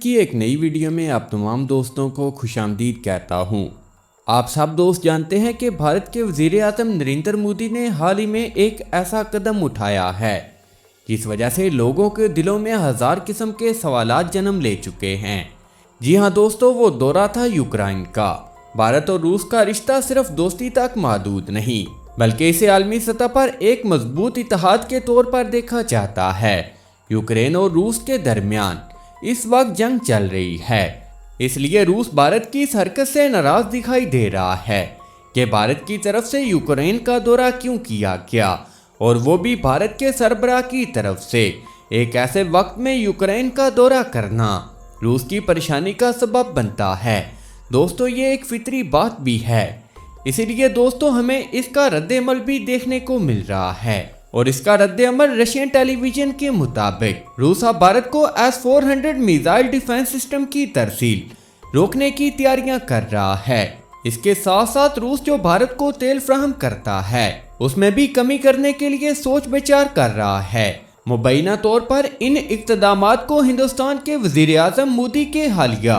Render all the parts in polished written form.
की एक नई वीडियो में आप तमाम दोस्तों को खुशामदीद कहता हूँ। आप सब दोस्त जानते हैं कि भारत के वज़ीर आज़म नरेंद्र मोदी ने हाल ही में एक ऐसा कदम उठाया है जिस वजह से लोगों के दिलों में हज़ार किस्म के सवालात जन्म ले चुके हैं। जी हाँ दोस्तों, वो दौरा था यूक्रेन का। भारत और रूस का रिश्ता सिर्फ दोस्ती तक महदूद नहीं बल्कि इसे आलमी सतह पर एक मजबूत इत्तेहाद के तौर पर देखा जाता है। यूक्रेन और रूस के दरमियान इस वक्त जंग चल रही है, इसलिए रूस भारत की इस हरकत से नाराज दिखाई दे रहा है कि भारत की तरफ से यूक्रेन का दौरा क्यों किया गया, और वो भी भारत के सरबराह की तरफ से। एक ऐसे वक्त में यूक्रेन का दौरा करना रूस की परेशानी का सबब बनता है। दोस्तों, ये एक फितरी बात भी है, इसीलिए दोस्तों हमें इसका रद्द-ए-अमल भी देखने को मिल रहा है। और इसका रद्द-ए-अमल रशियन टेलीविजन के मुताबिक रूस अब भारत को S-400 मिसाइल डिफेंस सिस्टम की तरसील रोकने की तैयारियां कर रहा है। इसके साथ साथ रूस जो भारत को तेल फ्राहम करता है उसमें भी कमी करने के लिए सोच विचार कर रहा है। मुबैना तौर पर इन इक़्तिदामात को हिंदुस्तान के वज़ीर आज़म मोदी के हालिया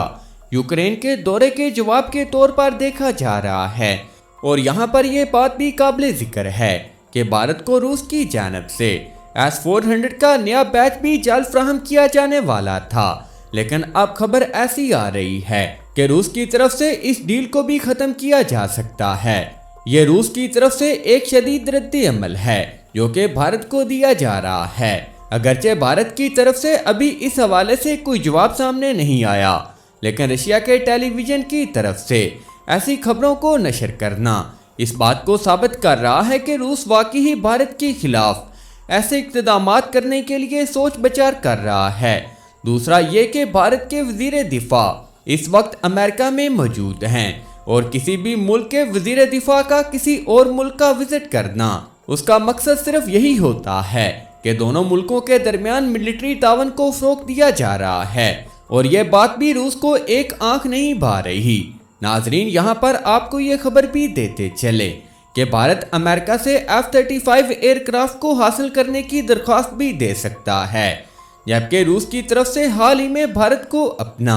यूक्रेन के दौरे के जवाब के तौर पर देखा जा रहा है। और यहाँ पर यह बात भी काबिल जिक्र है कि भारत को रूस की जानिब से S-400 का नया बैच भी जल्द फ्राहम किया जाने वाला था, लेकिन अब खबर ऐसी आ रही है कि रूस की तरफ से इस डील को भी खत्म किया जा सकता है। ये रूस की तरफ से एक शदीद रद्द-ए-अमल है जो कि भारत को दिया जा रहा है। अगरचे भारत की तरफ से अभी इस हवाले से कोई जवाब सामने नहीं आया, लेकिन रशिया के टेलीविजन की तरफ से ऐसी खबरों को नशर करना इस बात को साबित कर रहा है कि रूस वाकई ही भारत के खिलाफ ऐसे इक़्तिदामात करने के लिए सोच विचार कर रहा है। दूसरा ये कि भारत के वज़ीर दिफा इस वक्त अमेरिका में मौजूद हैं और किसी भी मुल्क के वज़ीर दिफा का किसी और मुल्क का विजिट करना उसका मकसद सिर्फ यही होता है कि दोनों मुल्कों के दरमियान मिलिट्री तावन को फ़रोग़ दिया जा रहा है। और यह बात भी रूस को एक आंख नहीं भा रही। नाजरीन, यहाँ पर आपको ये खबर भी देते चले कि भारत अमेरिका से F-35 एयरक्राफ्ट को हासिल करने की दरख्वास्त भी दे सकता है, जबकि रूस की तरफ से हाल ही में भारत को अपना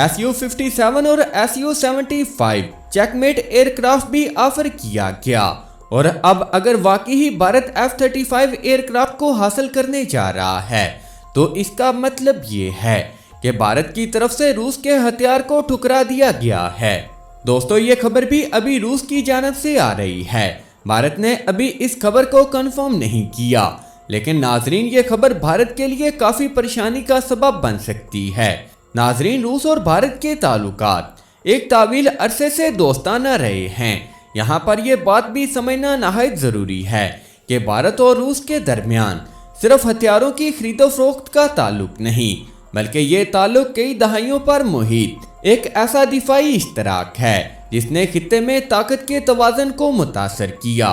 Su-57 और Su-75 चेकमेट एयरक्राफ्ट भी ऑफर किया गया। और अब अगर वाकई ही भारत F-35 एयरक्राफ्ट को हासिल करने जा रहा है तो इसका मतलब ये है कि भारत की तरफ से रूस के हथियार को ठुकरा दिया गया है। दोस्तों, ये खबर भी अभी रूस की जानिब से आ रही है। भारत ने अभी इस खबर को कंफर्म नहीं किया, लेकिन नाजरीन ये खबर भारत के लिए काफ़ी परेशानी का सबब बन सकती है। नाजरीन, रूस और भारत के ताल्लुकात एक तावील अरसे से दोस्ताना रहे हैं। यहाँ पर यह बात भी समझना नहायत ज़रूरी है कि भारत और रूस के दरमियान सिर्फ हथियारों की खरीदो फरोख्त का ताल्लुक नहीं बल्कि ये ताल्लुक कई दहाइयों पर मुहित एक ऐसा दिफाई इश्तराक है जिसने खित्ते में ताकत के तवाज़न को मुतासर किया।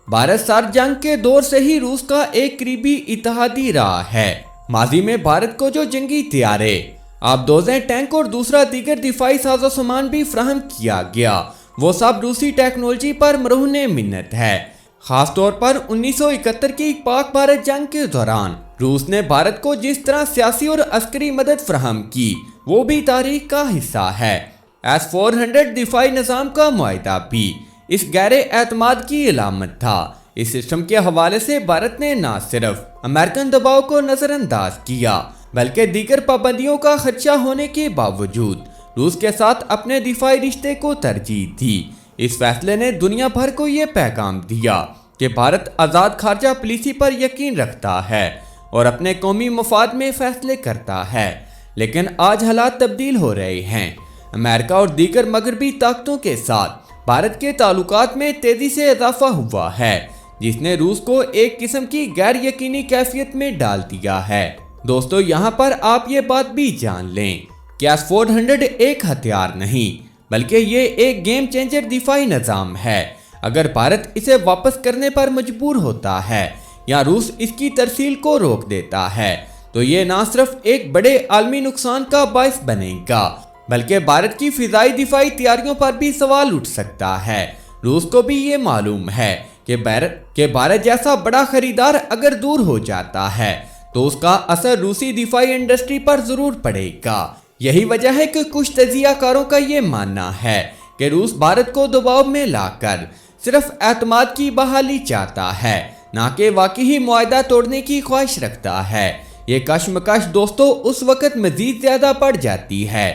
भारत सर्द जंग के दौर से ही रूस का एक करीबी इत्तेहादी रहा है। माजी में भारत को जो जंगी तैयारे, आबदोज़ें, टैंक और दूसरा दीगर दिफाई साजो सामान भी फ्राहम किया गया, वो सब रूसी टेक्नोलॉजी पर मरहून मिन्नत है। खास तौर पर 1971 की पाक भारत जंग के दौरान रूस ने भारत को जिस तरह सियासी और अस्करी मदद फ्राहम की वो भी तारीख का हिस्सा है। S-400 दिफाई निज़ाम का मुआहिदा भी इस गैर एतमाद की अलामत था। इस सिस्टम के हवाले से भारत ने न सिर्फ अमेरिकन दबाव को नज़रअंदाज किया बल्कि दीगर पाबंदियों का खदशा होने के बावजूद रूस के साथ अपने दिफाई रिश्ते को तरजीह दी। इस फैसले ने दुनिया भर को ये पैगाम दिया कि भारत आज़ाद खारजा पॉलिसी पर यकीन रखता है और अपने कौमी मफाद में फैसले करता है। लेकिन आज हालात तब्दील हो रहे हैं। अमेरिका और दीगर मगरबी ताकतों के साथ भारत के ताल्लुकात में तेज़ी से इजाफा हुआ है, जिसने रूस को एक किस्म की गैर यकीनी कैफियत में डाल दिया है। दोस्तों, यहाँ पर आप ये बात भी जान लें कि S-400 एक हथियार नहीं बल्कि ये एक गेम चेंजर दिफाई निज़ाम है। अगर भारत इसे वापस करने पर मजबूर होता है या रूस इसकी तरसील को रोक देता है तो ये न सिर्फ एक बड़े आलमी नुकसान का बायस बनेगा बल्कि भारत की फिजाई दिफाई तैयारियों पर भी सवाल उठ सकता है। रूस को भी ये मालूम है कि भारत जैसा बड़ा खरीदार अगर दूर हो जाता है तो उसका असर रूसी दिफाई इंडस्ट्री पर जरूर पड़ेगा। यही वजह है कि कुछ तजियाकारों का ये मानना है कि रूस भारत को दबाव में लाकर सिर्फ एतमाद की बहाली चाहता है, ना कि वाकई ही मुआहदा तोड़ने की ख्वाहिश रखता है। ये कशमकश दोस्तों उस वक्त मजीद ज़्यादा बढ़ जाती है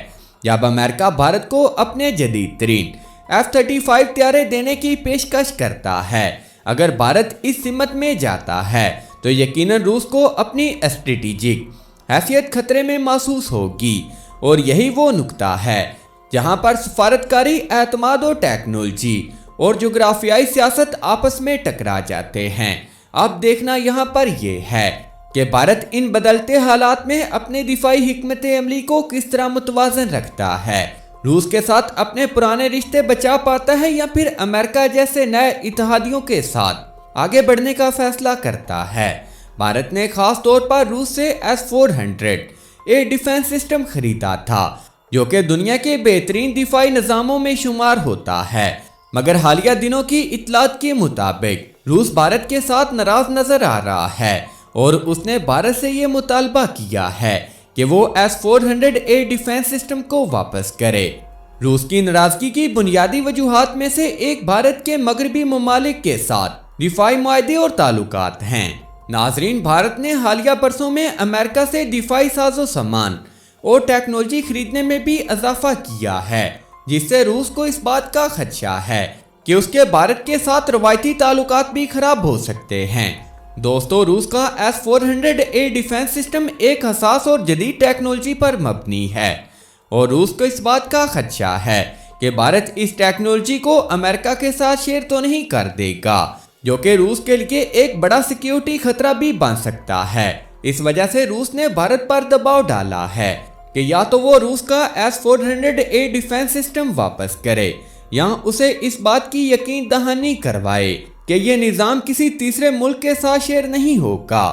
जब अमेरिका भारत को अपने जदीद तरीन F-35 तैयारे देने की पेशकश करता है। अगर भारत इस सिमत में जाता है तो यकीनन रूस को अपनी स्ट्रेटेजिक हैसियत खतरे में महसूस होगी, और यही वो नुक्ता है जहां पर सफारतकारी एतमाद और टेक्नोलॉजी और जोग्राफियाई सियासत आपस में टकरा जाते हैं। अब देखना यहाँ पर यह है कि भारत इन बदलते हालात में अपने दिफाई हिकमत अमली को किस तरह मुतवाज़न रखता है। रूस के साथ अपने पुराने रिश्ते बचा पाता है या फिर अमेरिका जैसे नए इत्तेहादियों के साथ आगे बढ़ने का फैसला करता है। भारत ने खास तौर पर रूस से S-400 एयर डिफेंस सिस्टम खरीदा था, जो कि दुनिया के बेहतरीन दिफाई निज़ामों में शुमार होता है। मगर हालिया दिनों की इतलात के मुताबिक रूस भारत के साथ नाराज नजर आ रहा है और उसने भारत से ये मुतालबा किया है कि वो S-400 एयर डिफेंस सिस्टम को वापस करे। रूस की नाराजगी की बुनियादी वजूहात में से एक भारत के मगरबी ममालिक के साथ दिफाई मुआहदे और ताल्लुकात हैं। नाजरीन, भारत ने हालिया बरसों में अमेरिका से दिफाई साजो सामान और टेक्नोलॉजी खरीदने में भी इजाफा किया है, जिससे रूस को इस बात का खदशा है कि उसके भारत के साथ रवायती ताल्लुकात भी खराब हो सकते हैं। दोस्तों, रूस का S-400 एयर डिफेंस सिस्टम एक हसास और जदीद टेक्नोलॉजी पर मबनी है, और रूस को इस बात का खदशा है कि भारत इस टेक्नोलॉजी को अमेरिका के साथ शेयर तो नहीं कर देगा, जो कि रूस के लिए एक बड़ा सिक्योरिटी खतरा भी बन सकता है। इस वजह से रूस ने भारत पर दबाव डाला है कि या तो वो रूस का S-400 एयर डिफेंस सिस्टम वापस करे या उसे इस बात की यकीन दहानी करवाए कि ये निज़ाम किसी तीसरे मुल्क के साथ शेयर नहीं होगा।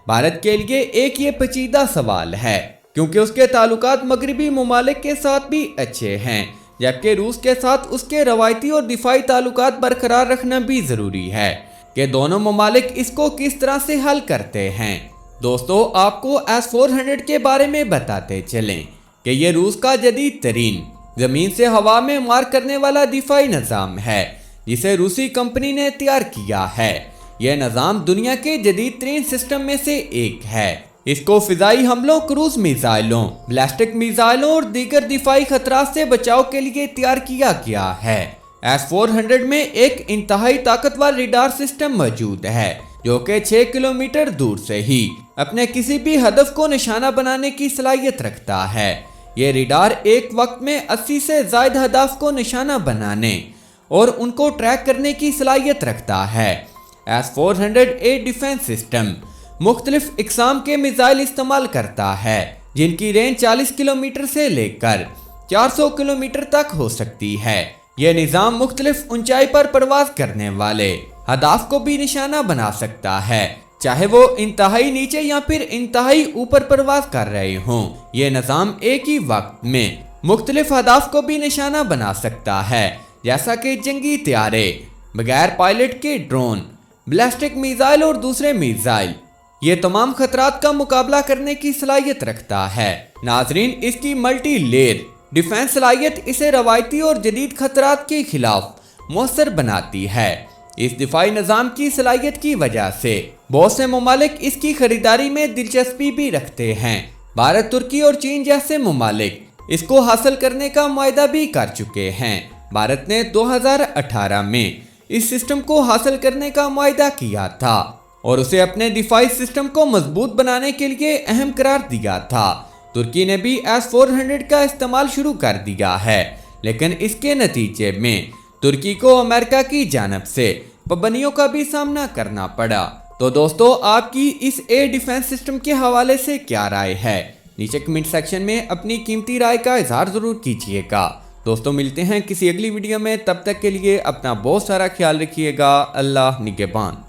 भारत के लिए एक ये पेचीदा सवाल है, क्योंकि उसके ताल्लुकात मगरबी ममालिक के साथ भी अच्छे हैं, जबकि रूस के साथ उसके रवायती और दिफाई ताल्लुकात बरकरार रखना भी ज़रूरी है कि दोनों ममालिक इसको किस तरह से हल करते हैं। दोस्तों, आपको S-400 के बारे में बताते चलें कि ये रूस का जदीद तरीन ज़मीन से हवा में मार करने वाला दिफाई निज़ाम है, जिसे रूसी कंपनी ने तैयार किया है। यह निज़ाम दुनिया के जदीद तरीन सिस्टम में से एक है। इसको फिजाई हमलों, क्रूज मिसाइलों, बैलिस्टिक मिसाइलों और दीगर दिफाई खतरात से बचाव के लिए तैयार किया गया है। S-400 में एक इंतहाई ताकतवर रडार सिस्टम मौजूद है, जो कि 6 किलोमीटर दूर से ही अपने किसी भी हदफ को निशाना बनाने की सलाहियत रखता है। ये रडार एक वक्त में 80 से ज़ायद हदफ को निशाना बनाने और उनको ट्रैक करने की सलाहियत रखता है। S-400 एयर डिफेंस सिस्टम मुख्तलिफ इकसाम के मिसाइल इस्तेमाल करता है, जिनकी रेंज 40 किलोमीटर से लेकर 400 किलोमीटर तक हो सकती है। यह निज़ाम मुख्तलिफ ऊंचाई पर परवाज करने वाले हदाफ को भी निशाना बना सकता है, चाहे वो इंतहाई नीचे या फिर इंतहाई ऊपर परवाज कर रहे हों। यह निज़ाम एक ही वक्त में मुख्तलिफ हदाफ को भी निशाना बना सकता है, जैसा कि जंगी तैयारे, बगैर पायलट के ड्रोन, बैलिस्टिक मिसाइल और दूसरे मिसाइल। ये तमाम खतरात का मुकाबला करने की सलाहियत रखता है। नाजरीन, इसकी मल्टी लेयर डिफेंस सलाहियत इसे रवायती और जदीद खतरात के खिलाफ मौसर बनाती है। इस दिफाई निज़ाम की सलाहियत की वजह से बहुत से ममालिक इसकी खरीदारी में दिलचस्पी भी रखते हैं। भारत, तुर्की और चीन जैसे ममालिक इसको हासिल करने का मुआहदा भी कर चुके हैं। भारत ने 2018 में इस सिस्टम को हासिल करने का मुआहदा किया था और उसे अपने दिफाई सिस्टम को मजबूत बनाने के लिए अहम करार दिया था। तुर्की ने भी S-400 का इस्तेमाल शुरू कर दिया है, लेकिन इसके नतीजे में तुर्की को अमेरिका की जानिब से पाबंदियों का भी सामना करना पड़ा। तो दोस्तों, आपकी इस एयर डिफेंस सिस्टम के हवाले से क्या राय है? नीचे कमेंट सेक्शन में अपनी कीमती राय का इजहार जरूर कीजिएगा। दोस्तों, मिलते हैं किसी अगली वीडियो में, तब तक के लिए अपना बहुत सारा ख्याल रखिएगा। अल्लाह निगहबान।